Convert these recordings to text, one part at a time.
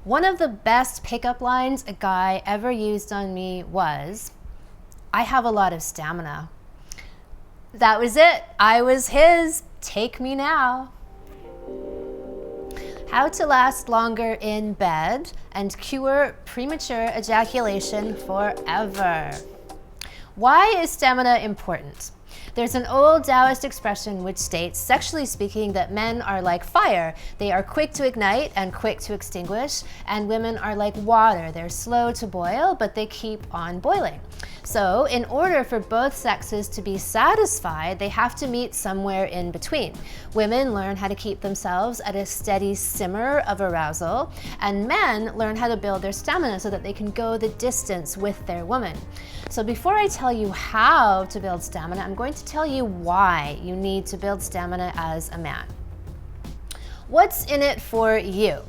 One of the best pickup lines a guy ever used on me was, "I have a lot of stamina." That was it. I was his. Take me now. How to last longer in bed and cure premature ejaculation forever. Why is stamina important? There's an old Taoist expression which states, sexually speaking, that men are like fire. They are quick to ignite and quick to extinguish, and women are like water. They're slow to boil, but they keep on boiling. So in order for both sexes to be satisfied, they have to meet somewhere in between. Women learn how to keep themselves at a steady simmer of arousal, and men learn how to build their stamina so that they can go the distance with their woman. So before I tell you how to build stamina, I'm going to tell you why you need to build stamina as a man. What's in it for you?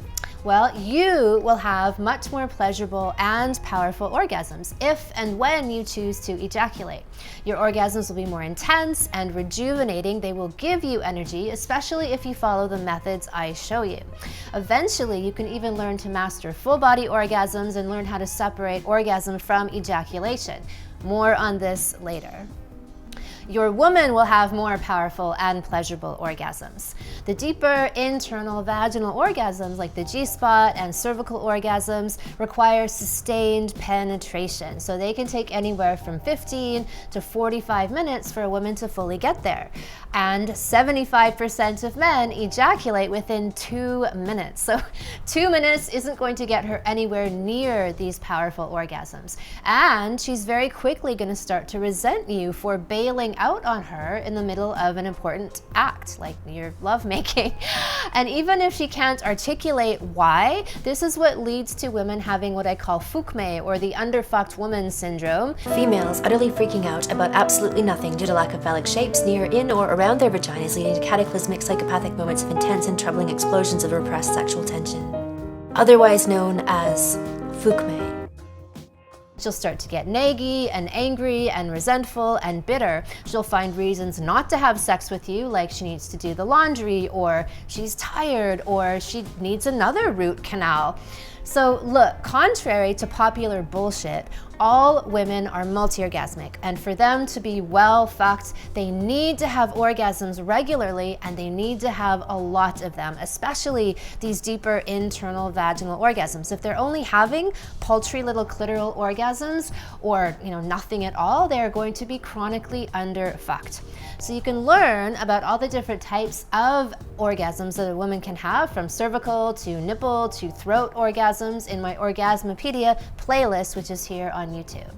Well, you will have much more pleasurable and powerful orgasms if and when you choose to ejaculate. Your orgasms will be more intense and rejuvenating. They will give you energy, especially if you follow the methods I show you. Eventually, you can even learn to master full body orgasms and learn how to separate orgasm from ejaculation. More on this later. Your woman will have more powerful and pleasurable orgasms. The deeper internal vaginal orgasms, like the G-spot and cervical orgasms, require sustained penetration. So they can take anywhere from 15 to 45 minutes for a woman to fully get there. And 75% of men ejaculate within 2 minutes. So 2 minutes isn't going to get her anywhere near these powerful orgasms. And she's very quickly going to start to resent you for bailing out on her in the middle of an important act, like your lovemaking. And even if she can't articulate why, this is what leads to women having what I call fukme, or the underfucked woman syndrome. Females utterly freaking out about absolutely nothing due to lack of phallic shapes near, in, or around their vaginas, leading to cataclysmic psychopathic moments of intense and troubling explosions of repressed sexual tension. Otherwise known as fukme. She'll start to get naggy and angry and resentful and bitter. She'll find reasons not to have sex with you, like she needs to do the laundry, or she's tired, or she needs another root canal. So look, contrary to popular bullshit, all women are multi-orgasmic, and for them to be well fucked, they need to have orgasms regularly, and they need to have a lot of them, especially these deeper internal vaginal orgasms. If they're only having paltry little clitoral orgasms, or nothing at all, they're going to be chronically underfucked. So you can learn about all the different types of orgasms that a woman can have, from cervical to nipple to throat orgasms, in my Orgasmopedia playlist, which is here on YouTube.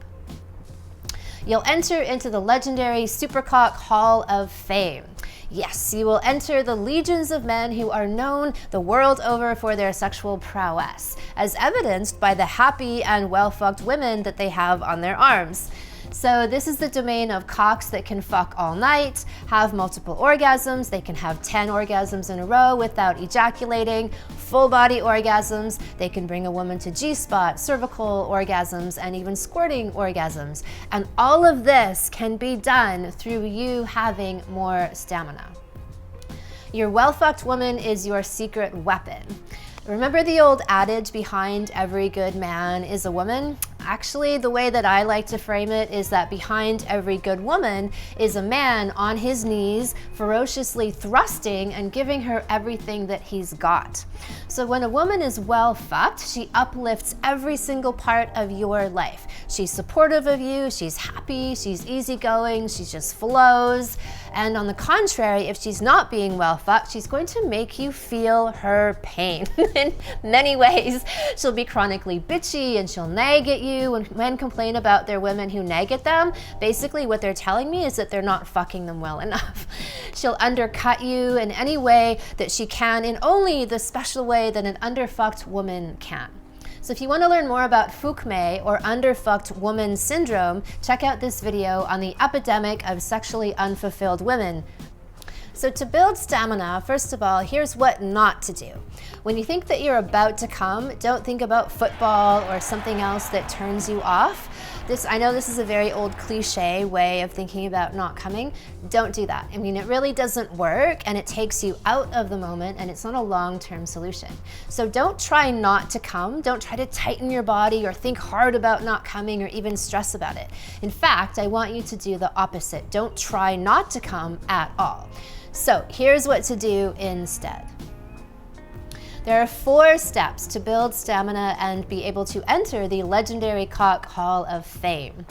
You'll enter into the legendary SUPERCOCK Hall of Fame. Yes, you will enter the legions of men who are known the world over for their sexual prowess, as evidenced by the happy and well-fucked women that they have on their arms. So this is the domain of cocks that can fuck all night, have multiple orgasms. They can have 10 orgasms in a row without ejaculating, full body orgasms. They can bring a woman to G-spot, cervical orgasms, and even squirting orgasms. And all of this can be done through you having more stamina. Your well-fucked woman is your secret weapon. Remember the old adage, behind every good man is a woman? Actually, the way that I like to frame it is that behind every good woman is a man on his knees, ferociously thrusting and giving her everything that he's got. So when a woman is well fucked, she uplifts every single part of your life. She's supportive of you, she's happy, she's easygoing, she just flows. And on the contrary, if she's not being well fucked, she's going to make you feel her pain. In many ways, she'll be chronically bitchy and she'll nag at you. When men complain about their women who nag at them, basically what they're telling me is that they're not fucking them well enough. She'll undercut you in any way that she can, in only the special way that an underfucked woman can. So if you want to learn more about fukme, or underfucked woman syndrome, check out this video on the epidemic of sexually unfulfilled women. So to build stamina, first of all, here's what not to do. When you think that you're about to come, don't think about football or something else that turns you off. I know this is a very old cliche way of thinking about not coming. Don't do that. I mean, it really doesn't work, and it takes you out of the moment, and it's not a long-term solution. So don't try not to come. Don't try to tighten your body or think hard about not coming or even stress about it. In fact, I want you to do the opposite. Don't try not to come at all. So here's what to do instead. There are 4 steps to build stamina and be able to enter the legendary Cock Hall of Fame.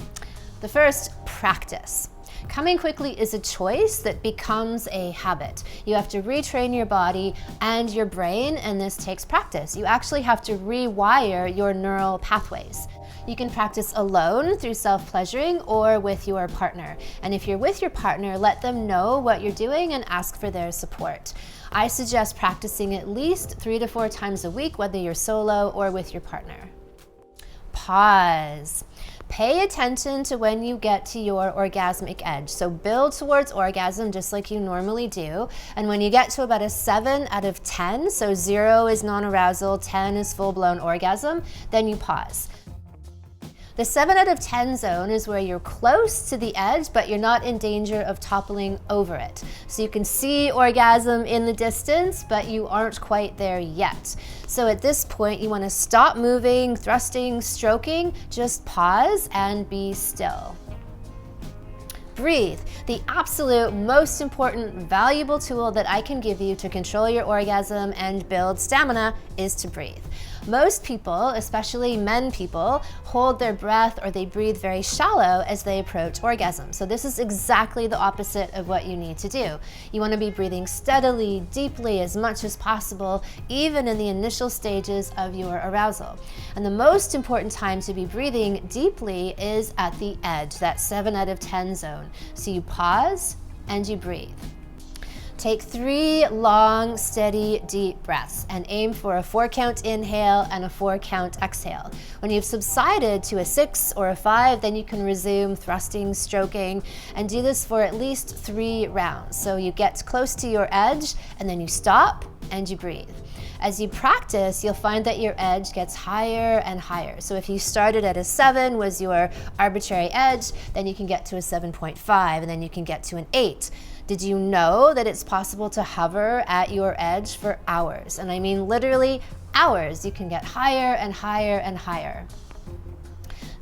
The first, practice. Coming quickly is a choice that becomes a habit. You have to retrain your body and your brain, and this takes practice. You actually have to rewire your neural pathways. You can practice alone through self-pleasuring or with your partner. And if you're with your partner, let them know what you're doing and ask for their support. I suggest practicing at least 3 to 4 times a week, whether you're solo or with your partner. Pause. Pay attention to when you get to your orgasmic edge. So build towards orgasm just like you normally do. And when you get to about a 7 out of 10, so 0 is non-arousal, 10 is full-blown orgasm, then you pause. The 7 out of 10 zone is where you're close to the edge, but you're not in danger of toppling over it. So you can see orgasm in the distance, but you aren't quite there yet. So at this point, you want to stop moving, thrusting, stroking, just pause and be still. Breathe. The absolute most important, valuable tool that I can give you to control your orgasm and build stamina is to breathe. Most people, especially men people, hold their breath or they breathe very shallow as they approach orgasm. So this is exactly the opposite of what you need to do. You want to be breathing steadily, deeply, as much as possible, even in the initial stages of your arousal. And the most important time to be breathing deeply is at the edge, that 7 out of 10 zone. So you pause and you breathe. Take 3 long, steady, deep breaths and aim for a 4-count inhale and a 4-count exhale. When you've subsided to a 6 or a 5, then you can resume thrusting, stroking, and do this for at least 3 rounds. So you get close to your edge and then you stop and you breathe. As you practice, you'll find that your edge gets higher and higher. So if you started at a 7 was your arbitrary edge, then you can get to a 7.5 and then you can get to an 8. Did you know that it's possible to hover at your edge for hours? And I mean literally hours. You can get higher and higher and higher.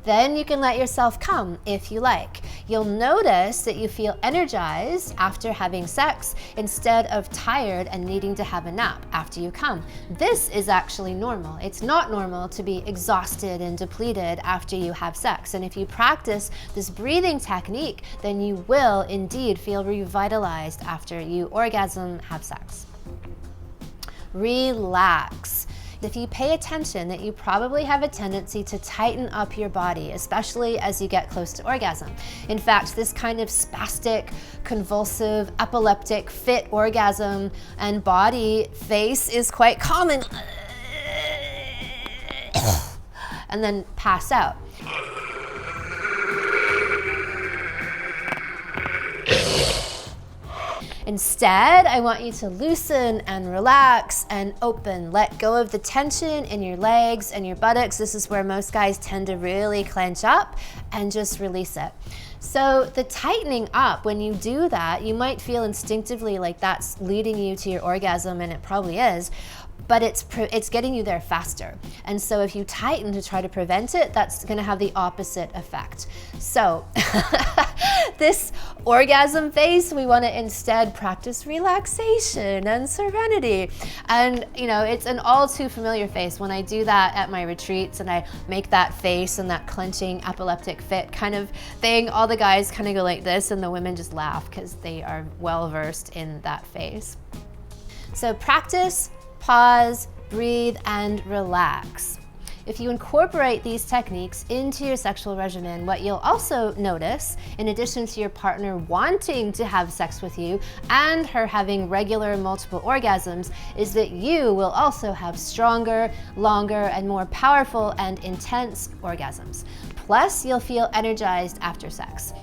Then you can let yourself come if you like. You'll notice that you feel energized after having sex instead of tired and needing to have a nap after you come. This is actually normal. It's not normal to be exhausted and depleted after you have sex. And if you practice this breathing technique, then you will indeed feel revitalized after you orgasm, have sex. Relax. If you pay attention, that you probably have a tendency to tighten up your body, especially as you get close to orgasm. In fact, this kind of spastic, convulsive, epileptic, fit orgasm and body face is quite common. And then pass out. Instead, I want you to loosen and relax and open. Let go of the tension in your legs and your buttocks. This is where most guys tend to really clench up, and just release it. So the tightening up, when you do that, you might feel instinctively like that's leading you to your orgasm, and it probably is, but it's getting you there faster. And so if you tighten to try to prevent it, that's gonna have the opposite effect. So this orgasm phase, we wanna instead practice relaxation and serenity. And you know, it's an all too familiar face. When I do that at my retreats and I make that face and that clenching epileptic fit kind of thing, all the guys kind of go like this and the women just laugh because they are well versed in that phase. So practice, pause, breathe, and relax. If you incorporate these techniques into your sexual regimen, what you'll also notice, in addition to your partner wanting to have sex with you and her having regular multiple orgasms, is that you will also have stronger, longer, and more powerful and intense orgasms. Plus, you'll feel energized after sex.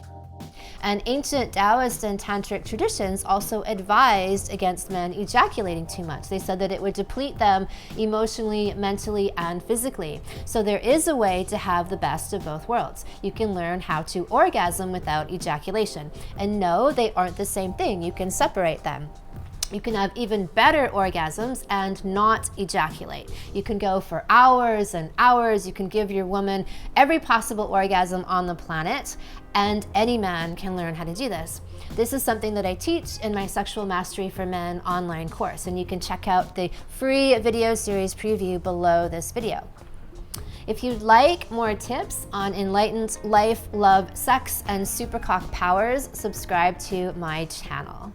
And ancient Taoist and Tantric traditions also advised against men ejaculating too much. They said that it would deplete them emotionally, mentally, and physically. So there is a way to have the best of both worlds. You can learn how to orgasm without ejaculation. And no, they aren't the same thing. You can separate them. You can have even better orgasms and not ejaculate. You can go for hours and hours. You can give your woman every possible orgasm on the planet, and any man can learn how to do this. This is something that I teach in my Sexual Mastery for Men online course, and you can check out the free video series preview below this video. If you'd like more tips on enlightened life, love, sex, and supercock powers, subscribe to my channel.